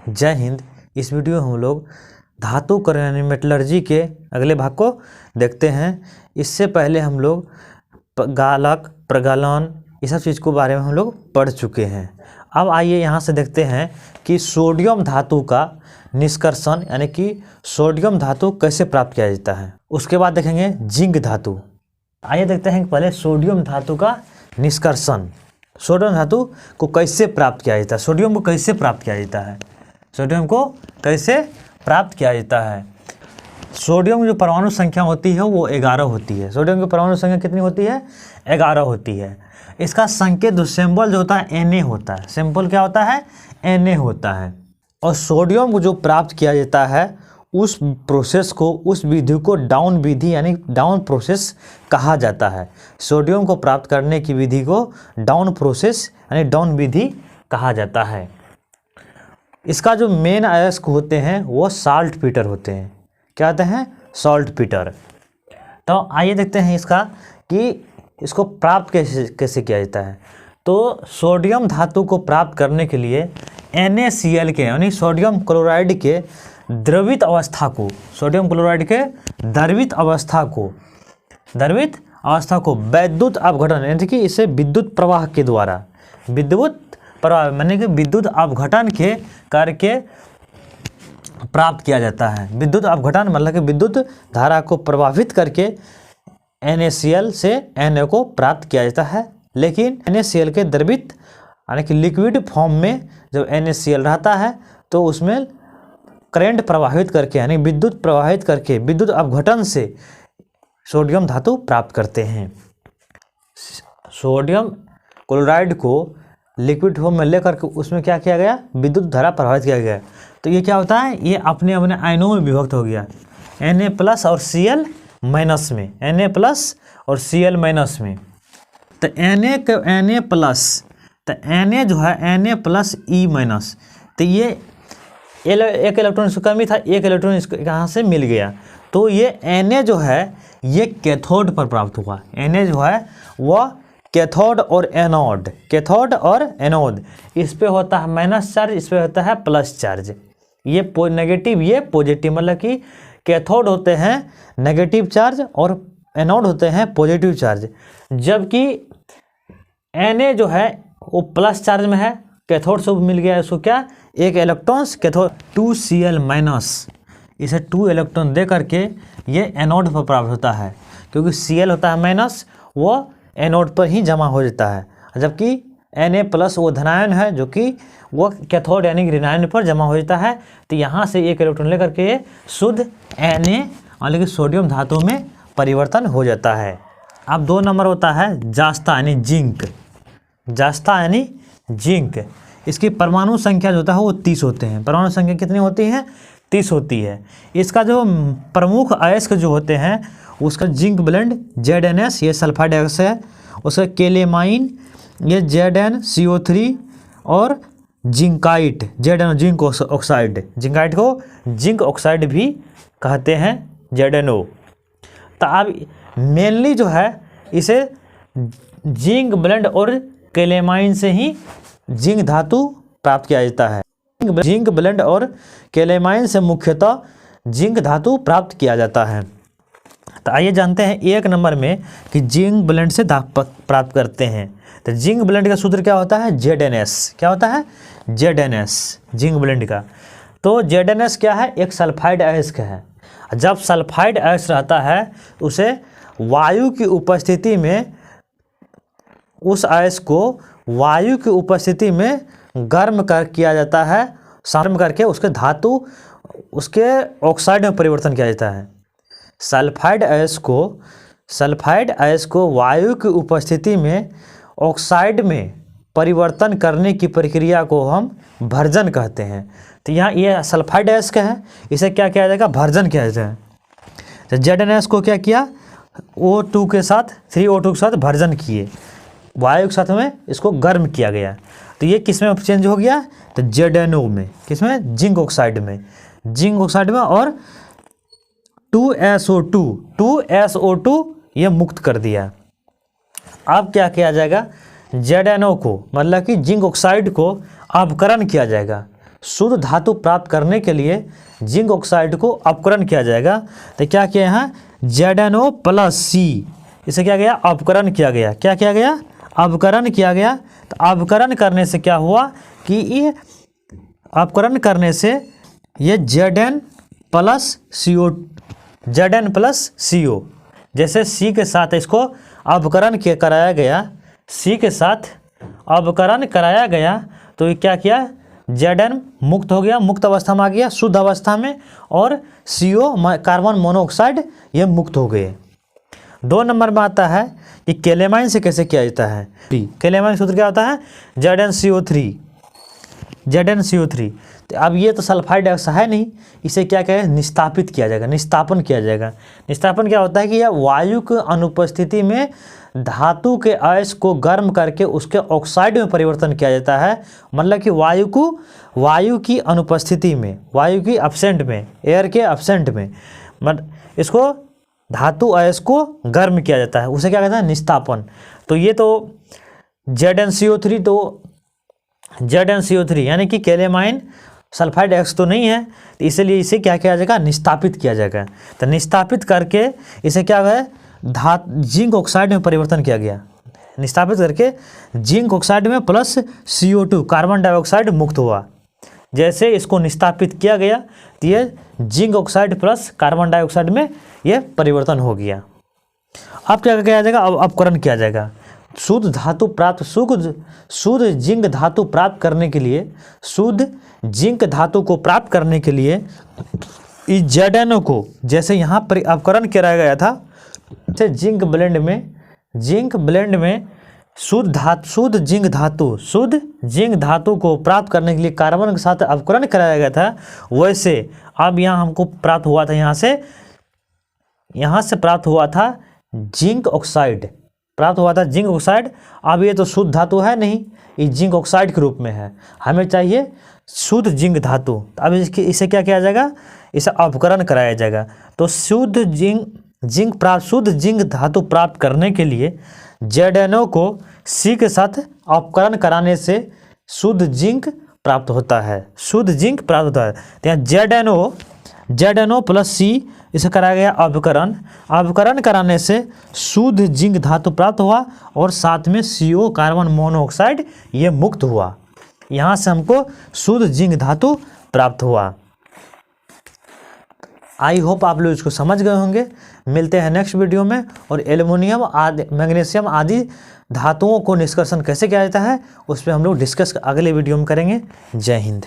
जय हिंद। इस वीडियो हम लोग धातुकर्ण यानी मेटलर्जी के अगले भाग को देखते हैं। इससे पहले हम लोग गालक, प्रगालन, ये सब चीज़ के बारे में हम लोग पढ़ चुके हैं। अब आइए यहाँ से देखते हैं कि सोडियम धातु का निष्कर्षण यानी कि सोडियम धातु कैसे प्राप्त किया जाता है। उसके बाद देखेंगे जिंक धातु। आइए देखते हैं कि पहले सोडियम धातु का निष्कर्षण, सोडियम धातु को कैसे प्राप्त किया जाता है। सोडियम को कैसे प्राप्त किया जाता है, सोडियम को कैसे प्राप्त किया जाता है। सोडियम की जो परमाणु संख्या होती है वो 11 होती है। सोडियम की परमाणु संख्या कितनी होती है? 11 होती है। इसका संकेत जो सिंबल जो होता है Na होता है। सिंबल क्या होता है? Na होता है। और सोडियम को जो प्राप्त किया जाता है उस प्रोसेस को, उस विधि को डाउन विधि यानी डाउन प्रोसेस कहा जाता है। सोडियम को प्राप्त करने की विधि को डाउन प्रोसेस यानी डाउन विधि कहा जाता है। इसका जो मेन अयस्क होते हैं वो साल्ट पीटर होते हैं। क्या होते हैं? Salt Peter. तो आइए देखते हैं इसका कि इसको प्राप्त कैसे किया जाता है। तो सोडियम धातु को प्राप्त करने के लिए NaCl के यानी सोडियम क्लोराइड के द्रवित अवस्था को, सोडियम क्लोराइड के द्रवित अवस्था को वैद्युत अपघटन यानी कि इसे विद्युत प्रवाह के द्वारा, विद्युत प्रवाह माने कि विद्युत अपघटन के करके प्राप्त किया जाता है। विद्युत अपघटन मतलब कि विद्युत धारा को प्रभावित करके NaCl से Na को प्राप्त किया जाता है। लेकिन NaCl के द्रवित यानी कि लिक्विड फॉर्म में जब NaCl रहता है तो उसमें करंट प्रवाहित करके यानी विद्युत प्रवाहित करके विद्युत अपघटन से सोडियम धातु प्राप्त करते हैं। सोडियम क्लोराइड को लिक्विड फॉर्म में लेकर के उसमें क्या किया गया? विद्युत धारा प्रवाहित किया गया। तो ये क्या होता है? ये अपने अपने आयनों में विभक्त हो गया, Na+ और Cl- में, Na+ और Cl- में। तो Na+, तो Na जो है Na+E-, तो ये एक इलेक्ट्रॉन इसको कमी था, एक इलेक्ट्रॉन इसको यहाँ से मिल गया। तो ये Na जो है ये कैथोड पर प्राप्त हुआ। Na जो है वह कैथोड और एनोड, कैथोड और एनोड, इस पे होता है माइनस चार्ज, इस पे होता है प्लस चार्ज। ये नेगेटिव, ये पॉजिटिव, मतलब कि कैथोड होते हैं नेगेटिव चार्ज और एनोड होते हैं पॉजिटिव चार्ज। जबकि Na जो है वो प्लस चार्ज में है, कैथोड से मिल गया इसको क्या? एक इलेक्ट्रॉन्स कैथोड 2Cl-, इसे 2 इलेक्ट्रॉन दे करके ये एनोड पर प्राप्त होता है, क्योंकि Cl होता है माइनस, वो एनोड पर ही जमा हो जाता है। जबकि Na+ वो धनायन है जो कि वो कैथोड यानी ऋणायन पर जमा हो जाता है। तो यहाँ से एक इलेक्ट्रॉन लेकर के ये शुद्ध Na यानी कि सोडियम धातु में परिवर्तन हो जाता है। अब 2 नंबर होता है जास्ता यानी जिंक। जास्ता यानी जिंक, इसकी परमाणु संख्या जो होता है वो 30 होते हैं। परमाणु संख्या कितनी होती है? 30 होती है। इसका जो प्रमुख अयस्क जो होते हैं उसका जिंक ब्लेंड ZnS, ये सल्फाइड अयस्क है। उसका केलेमाइन, ये ZnCO3 और जिंकाइट, जिंक ऑक्साइड, जिंकाइट को जिंक ऑक्साइड भी कहते हैं, ZnO। तो अब मेनली जो है इसे जिंक ब्लेंड और केलेमाइन से ही जिंक धातु प्राप्त किया जाता है। जिंक ब्लेंड और केलेमाइन से मुख्यतः जिंक धातु प्राप्त किया जाता है। तो आइए जानते हैं 1 नंबर में कि जिंक ब्लेंड से प्राप्त करते हैं। तो जिंक ब्लेंड का सूत्र क्या होता है? ZnS। क्या होता है? ZnS, जिंक ब्लेंड का। तो ZnS क्या है? एक सल्फाइड अयस्क है। जब सल्फाइड अयस्क रहता है उसे वायु की उपस्थिति में, उस अयस्क को वायु की उपस्थिति में गर्म किया जाता है, गर्म करके उसके धातु, उसके ऑक्साइड में परिवर्तन किया जाता है। सल्फाइड अयस्क को वायु की उपस्थिति में ऑक्साइड में परिवर्तन करने की प्रक्रिया को हम भर्जन कहते हैं। तो यहाँ ये सल्फाइड अयस्क है, इसे क्या किया जाएगा? भर्जन किया जाएगा। तो ZnS को क्या किया? O2 के साथ, 3O2 के साथ भर्जन किए, वायु के साथ में इसको गर्म किया गया। तो ये किस में चेंज हो गया? तो ZnO में, किसमें? जिंक ऑक्साइड में, जिंक ऑक्साइड में। और 2SO2 ये मुक्त कर दिया। अब क्या किया जाएगा? ZnO को, मतलब कि जिंक ऑक्साइड को अपकरण किया जाएगा। शुद्ध धातु प्राप्त करने के लिए जिंक ऑक्साइड को अपकरण किया जाएगा। तो क्या किया यहाँ ZnO प्लस सी, इसे क्या गया अपकरण किया गया। क्या किया गया अपकरण किया गया। तो अपकरण करने से क्या हुआ कि ये अपकरण करने से ये Zn प्लस CO, जैसे C के साथ इसको अपकरण कराया गया, C के साथ अपकरण कराया गया तो ये क्या किया Zn मुक्त हो गया, मुक्त अवस्था में आ गया शुद्ध अवस्था में, और CO कार्बन मोनोऑक्साइड ये मुक्त हो गए। 2 नंबर में आता है कि केलेमाइन से कैसे किया जाता है। केलेमाइन सूत्र क्या होता है ZnCO3। तो अब ये तो सल्फाइड डाइऑक्साइड है नहीं, इसे क्या कहें निस्तापित किया जाएगा, निस्तापन किया जाएगा। निस्तापन क्या होता है कि यह वायु की अनुपस्थिति में धातु के अयस्क को गर्म करके उसके ऑक्साइड में परिवर्तन किया जाता है। मतलब कि वायु की अनुपस्थिति में, वायु की एब्सेंट में, एयर के एब्सेंट में मतलब इसको धातु अयस्क को गर्म किया जाता है, उसे क्या कहते हैं निस्तापन। तो ये तो ZnCO3, तो ZnCO3 यानी कि केलेमाइन सल्फाइड डाइऑक्साइड तो नहीं है, तो इसलिए इसे क्या किया जाएगा निस्तापित किया जाएगा। तो निस्तापित करके इसे क्या है जिंक ऑक्साइड में परिवर्तन किया गया। निस्तापित करके जिंक ऑक्साइड में प्लस CO2 कार्बन डाइऑक्साइड मुक्त हुआ। जैसे इसको निस्तापित किया गया तो ये zinc oxide plus carbon dioxide में ये परिवर्तन हो गया। अब क्या किया जाएगा, अब अपकरण किया जाएगा। शुद्ध जिंक धातु प्राप्त करने के लिए, शुद्ध जिंक धातु को प्राप्त करने के लिए इस ZnO को जैसे यहाँ पर अपकरण कराया गया था, जैसे जिंक ब्लेंड में शुद्ध जिंक धातु को प्राप्त करने के लिए कार्बन के साथ अपकरण कराया गया था, वैसे अब यहाँ हमको प्राप्त हुआ था, यहाँ से प्राप्त हुआ था जिंक ऑक्साइड, अब ये तो शुद्ध धातु है नहीं, ये जिंक ऑक्साइड के रूप में है, हमें चाहिए शुद्ध जिंक धातु। अब इसे क्या किया जाएगा, इसे अपकरण कराया जाएगा। तो शुद्ध जिंक धातु प्राप्त करने के लिए ZnO को C के साथ अपकरण कराने से शुद्ध जिंक प्राप्त होता है, तो यहाँ ZnO प्लस C इसे कराया गया अपकरण कराने से शुद्ध जिंक धातु प्राप्त हुआ और साथ में CO कार्बन मोनोऑक्साइड ये मुक्त हुआ। यहाँ से हमको शुद्ध जिंक धातु प्राप्त हुआ। आई होप आप लोग इसको समझ गए होंगे। मिलते हैं नेक्स्ट वीडियो में, और एल्युमिनियम आदि मैग्नीशियम आदि धातुओं को निष्कर्षण कैसे किया जाता है उस पर हम लोग डिस्कस अगले वीडियो में करेंगे। जय हिंद।